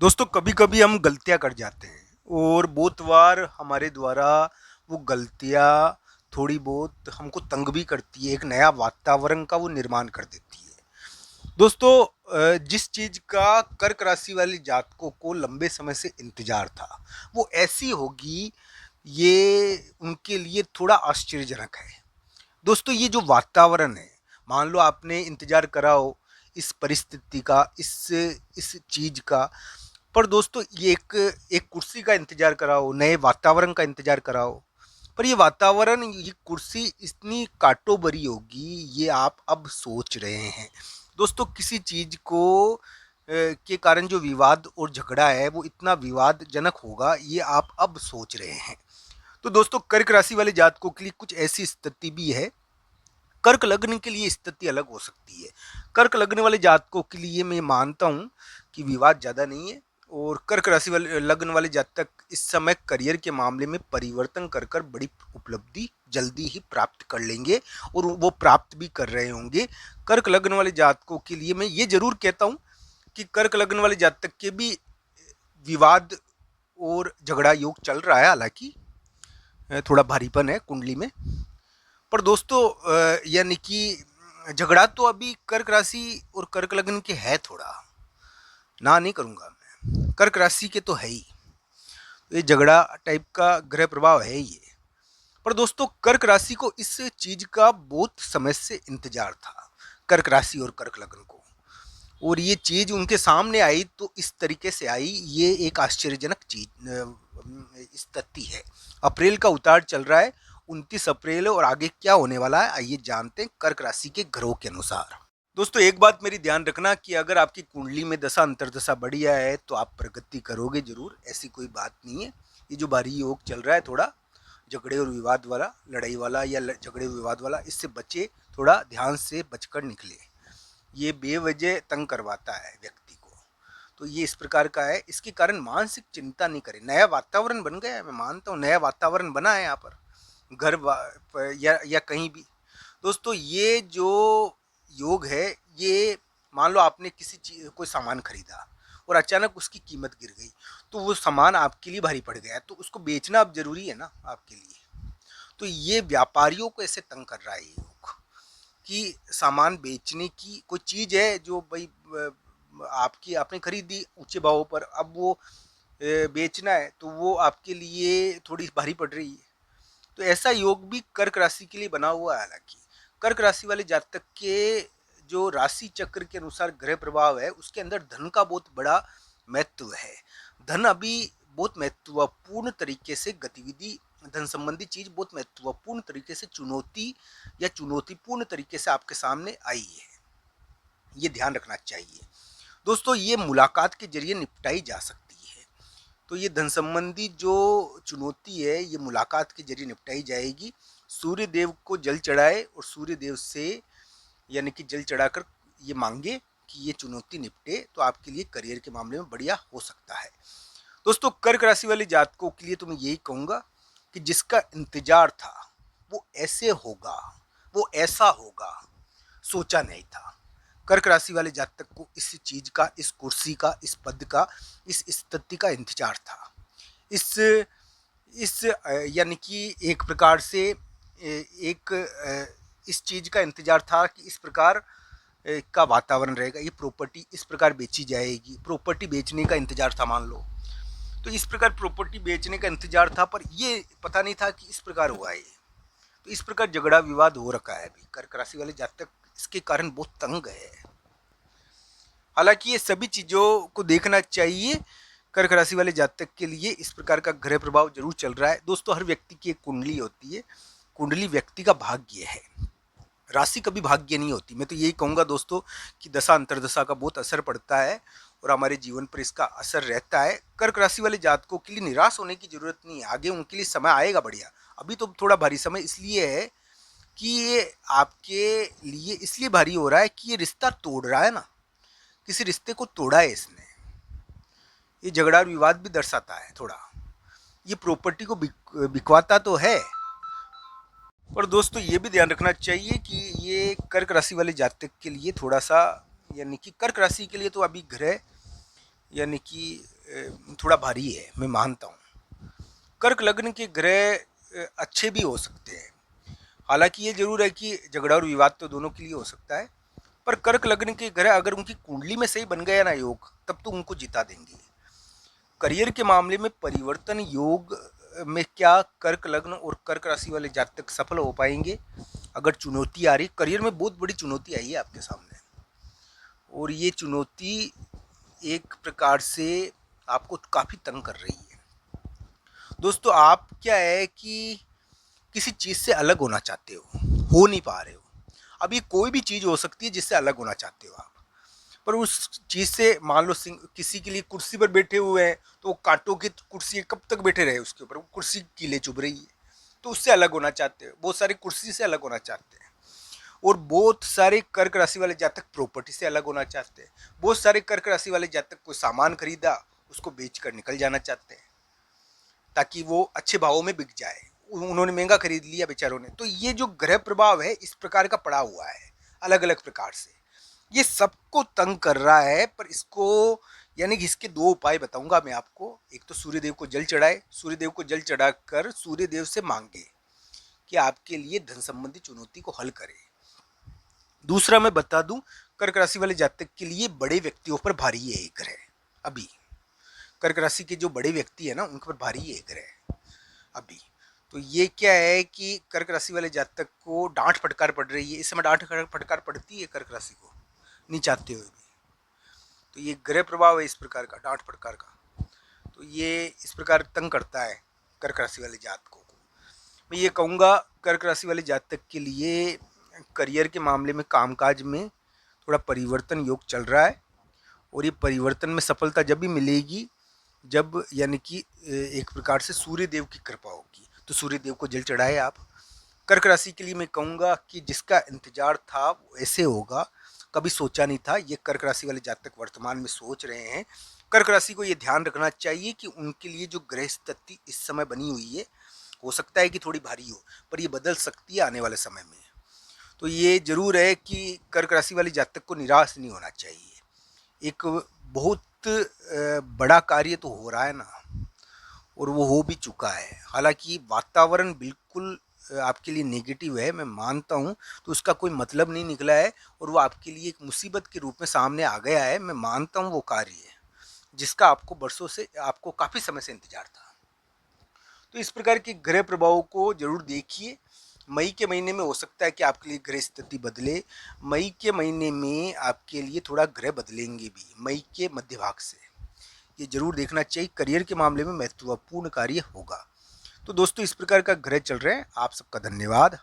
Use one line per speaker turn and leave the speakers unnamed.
दोस्तों कभी कभी हम गलतियां कर जाते हैं और बहुत बार हमारे द्वारा वो गलतियां थोड़ी बहुत हमको तंग भी करती है। एक नया वातावरण का वो निर्माण कर देती है। दोस्तों जिस चीज का कर्क राशि वाली जातकों को लंबे समय से इंतजार था वो ऐसी होगी, ये उनके लिए थोड़ा आश्चर्यजनक है। दोस्तों ये जो वातावरण है, मान लो आपने इंतजार करा हो इस परिस्थिति का, इस चीज का, पर दोस्तों ये एक एक कुर्सी का इंतजार करा हो, नए वातावरण का इंतजार करा हो, पर ये वातावरण, ये कुर्सी इतनी कांटों भरी होगी, ये आप अब सोच रहे हैं। दोस्तों किसी चीज को के कारण जो विवाद और झगड़ा है वो इतना विवादजनक होगा, ये आप अब सोच रहे हैं। तो दोस्तों कर्क राशि वाले जातकों के लिए कुछ ऐसी स्थिति भी है। कर्क लग्न के लिए स्थिति अलग हो सकती है। कर्क लग्न वाले जातकों के लिए मैं मानता हूँ कि विवाद ज़्यादा नहीं है, और कर्क राशि वाले लग्न वाले जातक इस समय करियर के मामले में परिवर्तन कर कर बड़ी उपलब्धि जल्दी ही प्राप्त कर लेंगे, और वो प्राप्त भी कर रहे होंगे। कर्क लग्न वाले जातकों के लिए मैं ये जरूर कहता हूँ कि कर्क लग्न वाले जातक के भी विवाद और झगड़ा योग चल रहा है, हालांकि थोड़ा भारीपन है कुंडली में। पर दोस्तों यानी कि झगड़ा तो अभी कर्क राशि और कर्क लग्न के है, थोड़ा ना नहीं करूँगा मैं, कर्क राशि के तो है ही। ये झगड़ा टाइप का ग्रह प्रभाव है ये। पर दोस्तों कर्क राशि को इस चीज का बहुत समय से इंतजार था, कर्क राशि और कर्क लग्न को, और ये चीज उनके सामने आई तो इस तरीके से आई, ये एक आश्चर्यजनक चीज स्थिति है। अप्रैल का उतार चल रहा है, 29 अप्रैल, और आगे क्या होने वाला है आइए जानते हैं कर्क राशि के ग्रहों के अनुसार। दोस्तों एक बात मेरी ध्यान रखना कि अगर आपकी कुंडली में दशा अंतर्दशा बढ़िया है तो आप प्रगति करोगे जरूर, ऐसी कोई बात नहीं है। ये जो भारी योग चल रहा है थोड़ा झगड़े और विवाद वाला, लड़ाई वाला या झगड़े विवाद वाला, इससे बचे, थोड़ा ध्यान से बचकर निकले। ये बेवजह तंग करवाता है व्यक्ति को, तो ये इस प्रकार का है। इसके कारण मानसिक चिंता नहीं करें। नया वातावरण बन गया है, मैं मानता हूँ नया वातावरण बना है यहाँ पर, घर या कहीं भी। दोस्तों ये जो योग है, ये मान लो आपने किसी चीज कोई सामान खरीदा और अचानक उसकी कीमत गिर गई, तो वो सामान आपके लिए भारी पड़ गया, तो उसको बेचना अब जरूरी है ना आपके लिए। तो ये व्यापारियों को ऐसे तंग कर रहा है ये योग, कि सामान बेचने की कोई चीज है जो भाई आपकी आपने खरीदी ऊंचे भावों पर, अब वो बेचना है तो वो आपके लिए थोड़ी भारी पड़ रही है। तो ऐसा योग भी कर्क राशि के लिए बना हुआ है। हालांकि कर्क राशि वाले जातक के जो राशि चक्र के अनुसार ग्रह प्रभाव है उसके अंदर धन का बहुत बड़ा महत्व है। धन अभी बहुत महत्वपूर्ण तरीके से गतिविधि, धन संबंधी चीज बहुत महत्वपूर्ण तरीके से चुनौती या चुनौतीपूर्ण तरीके से आपके सामने आई है, ये ध्यान रखना चाहिए। दोस्तों ये मुलाकात के जरिए निपटाई जा सकती है। तो ये धन संबंधी जो चुनौती है ये मुलाकात के जरिए निपटाई जाएगी। सूर्य देव को जल चढ़ाए और सूर्य देव से यानी कि जल चढ़ाकर ये मांगे कि ये चुनौती निपटे, तो आपके लिए करियर के मामले में बढ़िया हो सकता है। दोस्तों कर्क राशि वाले जातकों के लिए तो मैं यही कहूँगा कि जिसका इंतजार था वो ऐसे होगा, वो ऐसा होगा, सोचा नहीं था। कर्क राशि वाले जातक को इस चीज का, इस कुर्सी का, इस पद का, इस स्थिति का इंतजार था। इस इस यानी कि एक प्रकार से एक इस चीज का इंतजार था कि इस प्रकार का वातावरण रहेगा, ये प्रॉपर्टी इस प्रकार बेची जाएगी, प्रॉपर्टी बेचने का इंतजार था मान लो। तो इस प्रकार प्रॉपर्टी बेचने का इंतजार था, पर ये पता नहीं था कि इस प्रकार हुआ है। तो इस प्रकार झगड़ा विवाद हो रखा है अभी। कर्क राशि वाले जातक इसके कारण बहुत तंग है। हालांकि ये सभी चीजों को देखना चाहिए। कर्क राशि वाले जातक के लिए इस प्रकार का ग्रह प्रभाव जरूर चल रहा है। दोस्तों हर व्यक्ति की एक कुंडली होती है, कुंडली व्यक्ति का भाग्य है, राशि कभी भाग्य नहीं होती। मैं तो यही कहूँगा दोस्तों कि दशा अंतरदशा का बहुत असर पड़ता है और हमारे जीवन पर इसका असर रहता है। कर्क राशि वाले जातकों के लिए निराश होने की जरूरत नहीं है, आगे उनके लिए समय आएगा बढ़िया। अभी तो थोड़ा भारी समय इसलिए है कि ये आपके लिए इसलिए भारी हो रहा है कि ये रिश्ता तोड़ रहा है ना, किसी रिश्ते को तोड़ा है इसने। ये झगड़ा और विवाद भी दर्शाता है थोड़ा, ये प्रॉपर्टी को बिकवाता तो है। पर दोस्तों ये भी ध्यान रखना चाहिए कि ये कर्क राशि वाले जातक के लिए थोड़ा सा, यानी कि कर्क राशि के लिए तो अभी ग्रह यानी कि थोड़ा भारी है, मैं मानता हूँ। कर्क लग्न के ग्रह अच्छे भी हो सकते हैं। हालांकि ये जरूर है कि झगड़ा और विवाद तो दोनों के लिए हो सकता है, पर कर्क लग्न के ग्रह अगर उनकी कुंडली में सही बन गया ना योग, तब तो उनको जिता देंगे। करियर के मामले में परिवर्तन योग में क्या कर्क लग्न और कर्क राशि वाले जातक सफल हो पाएंगे? अगर चुनौती आ रही, करियर में बहुत बड़ी चुनौती आई है आपके सामने, और ये चुनौती एक प्रकार से आपको काफ़ी तंग कर रही है। दोस्तों, आप क्या है कि किसी चीज़ से अलग होना चाहते हो नहीं पा रहे हो। अब ये कोई भी चीज़ हो सकती है जिससे अलग होना चाहते हो आप, पर उस चीज़ से मान लो किसी के लिए कुर्सी पर बैठे हुए हैं, तो वो कांटों की कुर्सी है, कब तक बैठे रहे उसके ऊपर, वो कुर्सी कीले चुभ रही है, तो उससे अलग होना चाहते हो। बहुत सारे कुर्सी से अलग होना चाहते हैं, और बहुत सारे कर्क राशि वाले जातक प्रॉपर्टी से अलग होना चाहते हैं। बहुत सारे कर्क राशि वाले जातक कोई सामान खरीदा, उसको बेच कर निकल जाना चाहते हैं ताकि वो अच्छे भावों में बिक जाए। उन्होंने महंगा खरीद लिया बेचारों ने। तो ये जो ग्रह प्रभाव है इस प्रकार का पड़ा हुआ है अलग अलग प्रकार से, ये सबको तंग कर रहा है। पर इसको यानी कि इसके दो उपाय बताऊंगा मैं आपको। एक तो सूर्यदेव को जल चढ़ाए, सूर्यदेव को जल चढ़ाकर सूर्यदेव से मांगे कि आपके लिए धन संबंधी चुनौती को हल करे। दूसरा मैं बता दूं, कर्क राशि वाले जातक के लिए बड़े व्यक्तियों पर भारी है एक ग्रह। अभी कर्क राशि के जो बड़े व्यक्ति है ना, उनके पर भारी है एक ग्रह अभी। तो ये क्या है कि कर्क राशि वाले जातक को डांट फटकार पड़ रही है इस समय। डांट फटकार पड़ती है कर्क राशि को, नहीं चाहते हुए भी। तो ये ग्रह प्रभाव है इस प्रकार का, डांट फटकार का। तो ये इस प्रकार तंग करता है कर्क राशि वाले जातकों को। मैं ये कहूँगा, कर्क राशि वाले जातक के लिए करियर के मामले में, कामकाज में थोड़ा परिवर्तन योग चल रहा है, और ये परिवर्तन में सफलता जब भी मिलेगी जब यानी कि एक प्रकार से सूर्य देव की कृपा होगी। तो सूर्य देव को जल चढ़ाए आप। कर्क राशि के लिए मैं कहूँगा कि जिसका इंतजार था वो ऐसे होगा, कभी सोचा नहीं था, ये कर्क राशि वाले जातक वर्तमान में सोच रहे हैं। कर्क राशि को ये ध्यान रखना चाहिए कि उनके लिए जो ग्रह स्थिति इस समय बनी हुई है, हो सकता है कि थोड़ी भारी हो, पर ये बदल सकती है आने वाले समय में। तो ये जरूर है कि कर्क राशि वाले जातक को निराश नहीं होना चाहिए। एक बहुत बड़ा कार्य तो हो रहा है ना, और वो हो भी चुका है। हालांकि वातावरण बिल्कुल आपके लिए नेगेटिव है, मैं मानता हूँ, तो उसका कोई मतलब नहीं निकला है, और वो आपके लिए एक मुसीबत के रूप में सामने आ गया है। मैं मानता हूँ वो कार्य है जिसका आपको बरसों से, आपको काफ़ी समय से इंतजार था। तो इस प्रकार के ग्रह प्रभावों को जरूर देखिए। मई के महीने में हो सकता है कि आपके लिए ग्रह स्थिति बदले। मई के महीने में आपके लिए थोड़ा ग्रह बदलेंगे भी, मई के मध्य भाग से। ये जरूर देखना चाहिए, करियर के मामले में महत्वपूर्ण कार्य होगा। तो दोस्तों, इस प्रकार का ग्रह चल रहे हैं। आप सबका धन्यवाद।